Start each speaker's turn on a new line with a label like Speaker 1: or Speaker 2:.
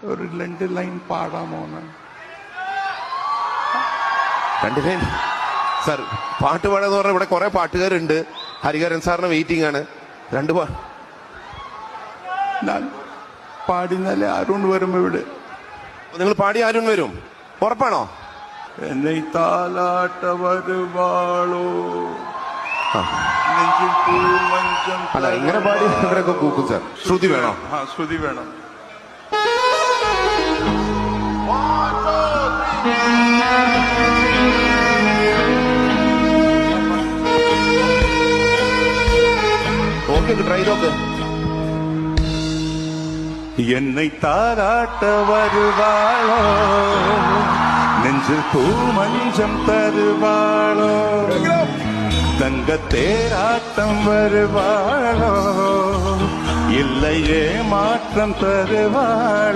Speaker 1: ഒരു 2 line പാടാമോന്ന്?
Speaker 2: 2 line sir? പാട്ട് പാടാന്ന് പറഞ്ഞാൽ ഇവിടെ കുറെ പാട്ടുകാരുണ്ട്. ഹരിഹരൻ സാറിന് വെയിറ്റിംഗ് ആണ്. 2
Speaker 1: ഞാൻ പാടിനാലേ അരുൺ വരും ഇവിടെ.
Speaker 2: നിങ്ങൾ പാടി അരുൺ വരും, ഉറപ്പാണോ?
Speaker 1: എന്നെ താലാട്ട വരുവാളോ നെഞ്ചിൽ പൂമഞ്ചം.
Speaker 2: അല്ല, ഇങ്ങനെ പാടി ഇവരൊക്കെ കൂക്കും സാർ. ശ്രുതി വേണോ?
Speaker 1: ശ്രുതി വേണം.
Speaker 2: ഓക്കെ, ട്രൈ നോക്ക്.
Speaker 1: என்னை தாராட்ட வருவாளோ நெஞ்சில் பூமஞ்சம் தருவாளோ தங்க தேராட்டம் வருவாளோ இல்லையே மாற்றம் தருவாளோ.